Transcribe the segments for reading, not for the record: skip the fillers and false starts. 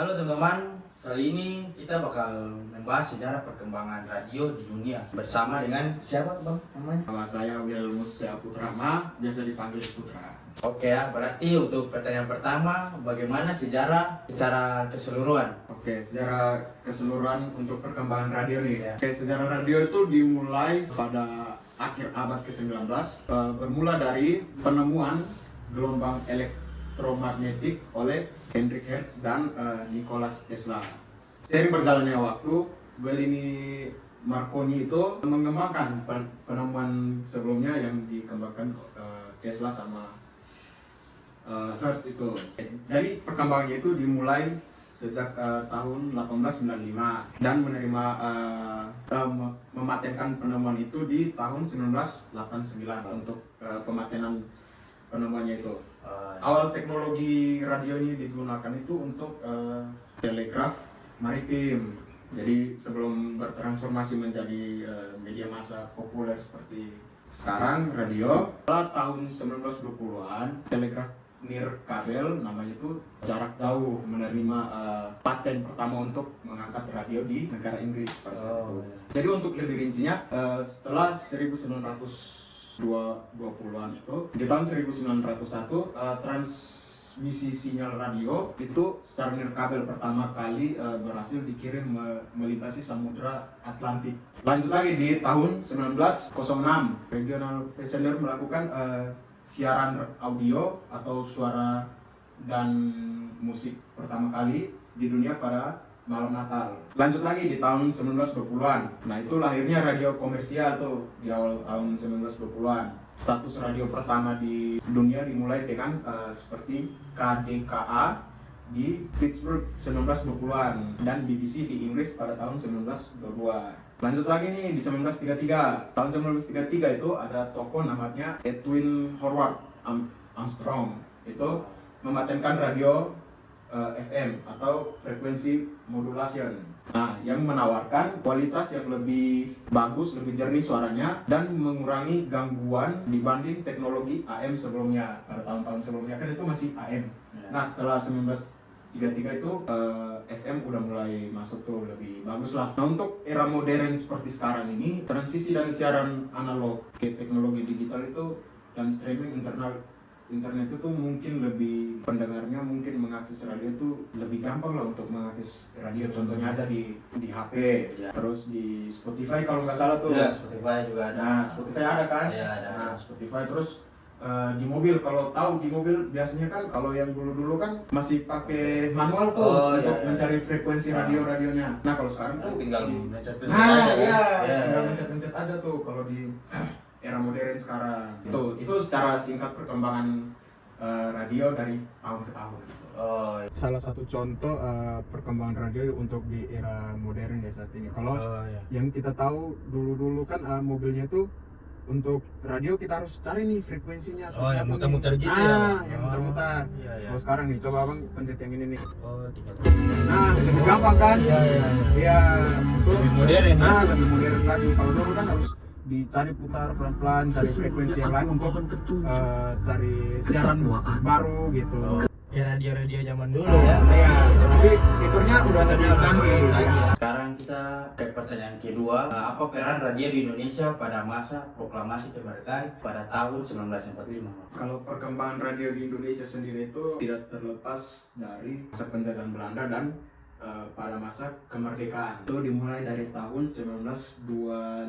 Halo teman-teman, kali ini kita bakal membahas sejarah perkembangan radio di dunia bersama dengan siapa bang namanya? Nama saya Wilmus Putrama, biasa dipanggil Putra. Oke ya, berarti untuk pertanyaan pertama, bagaimana sejarah secara keseluruhan? Oke, secara keseluruhan untuk perkembangan radio nih. Ya. Oke, sejarah radio itu dimulai pada akhir abad ke-19, bermula dari penemuan gelombang elektromagnetik oleh Heinrich Hertz dan Nikola Tesla. Seiring berjalannya waktu, Guglielmo Marconi itu mengembangkan penemuan sebelumnya yang dikembangkan Tesla sama Hertz itu. Jadi perkembangannya itu dimulai sejak tahun 1895 dan menerima mematenkan penemuan itu di tahun 1989 untuk pematenan penemuannya itu. Awal teknologi radio ini digunakan itu untuk telegraf maritim. Jadi sebelum bertransformasi menjadi media massa populer seperti sekarang radio, pada tahun 1920-an telegraf nirkabel namanya itu jarak jauh menerima paten pertama untuk mengangkat radio di negara Inggris pada saat itu. Jadi untuk lebih rincinya setelah 1920-an itu di tahun 1901 transmisi sinyal radio itu secara nirkabel pertama kali berhasil dikirim melintasi samudra Atlantik. Lanjut lagi di tahun 1906 Regional Visioner melakukan siaran audio atau suara dan musik pertama kali di dunia pada malam Natal. Lanjut lagi di tahun 1920-an. Nah, itu lahirnya radio komersial tuh di awal tahun 1920-an. Status radio pertama di dunia dimulai dengan seperti KDKA di Pittsburgh 1920-an dan BBC di Inggris pada tahun 1922. Lanjut lagi nih di 1933. Tahun 1933 itu ada tokoh namanya Edwin Howard Armstrong. Itu mematenkan radio FM atau frekuensi modulation. Nah, yang menawarkan kualitas yang lebih bagus, lebih jernih suaranya dan mengurangi gangguan dibanding teknologi AM sebelumnya. Pada tahun-tahun sebelumnya kan itu masih AM. Nah, setelah 1933 itu FM udah mulai masuk tuh lebih bagus lah. Nah, untuk era modern seperti sekarang ini, transisi dari siaran analog ke teknologi digital itu dan streaming internet itu mungkin lebih pendengarnya mungkin mengakses radio itu lebih gampang lah untuk mengakses radio. Contohnya aja di HP, terus di Spotify kalau nggak salah tuh. Ya, Spotify juga ada. Nah, Spotify ada kan? Ya, ada. Nah, Spotify terus di mobil, kalau tahu di mobil biasanya kan kalau yang dulu kan masih pakai manual tuh untuk mencari frekuensi radionya. Nah, kalau sekarang tuh tinggal mencet-mencet nah aja kan? ya, tinggal mencet-mencet aja tuh kalau di era modern sekarang. Itu secara singkat perkembangan radio dari tahun ke tahun. Salah satu contoh perkembangan radio untuk di era modern ya saat ini. Kalau yang kita tahu dulu kan mobilnya itu untuk radio kita harus cari nih frekuensinya. Yang muter-muter gitu ya? ya? Yang muter-muter. Iya. Kalau sekarang nih, coba abang pencet yang ini nih. Tinggal. Nah, lebih gampang kan? Iya. Iya, itu Lebih modern ya? Nah, lebih modern lagi. Kalau dulu kan harus dicari putar pelan-pelan, cari frekuensi yang lain untuk cari siaran baru gitu. Kayak radio-radio zaman dulu ya. Iya, tapi fiturnya udah lebih canggih. Sekarang kita ke pertanyaan kedua. Apa peran radio di Indonesia pada masa proklamasi kemerdekaan pada tahun 1945? Kalau perkembangan radio di Indonesia sendiri itu tidak terlepas dari masa penjajahan Belanda dan pada masa kemerdekaan. Itu dimulai dari tahun 1925.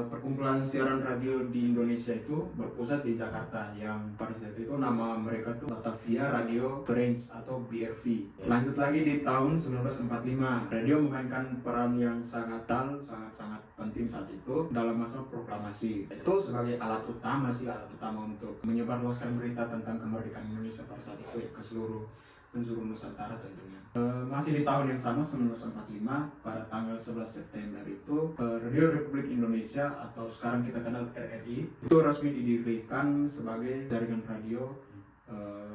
Perkumpulan siaran radio di Indonesia itu berpusat di Jakarta, yang pada saat itu nama mereka itu Batavia Radio French atau BRV. Lanjut lagi di tahun 1945, radio memainkan peran yang sangat penting saat itu dalam masa proklamasi. Itu sebagai alat utama untuk menyebarluaskan berita tentang kemerdekaan Indonesia pada saat itu ke seluruh penjuru Nusantara tentunya. Masih di tahun yang sama 1945 pada tanggal 11 September itu Radio Republik Indonesia atau sekarang kita kenal RRI itu resmi didirikan sebagai jaringan radio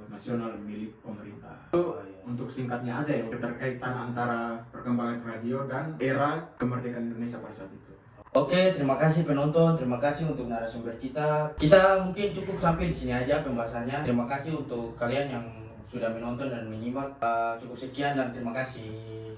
nasional milik pemerintah. Itu untuk singkatnya aja ya, keterkaitan antara perkembangan radio dan era kemerdekaan Indonesia pada saat itu. Oke, terima kasih penonton, terima kasih untuk narasumber kita. Kita mungkin cukup sampai di sini aja pembahasannya. Terima kasih untuk kalian yang sudah menonton dan menyimak. Cukup sekian dan terima kasih.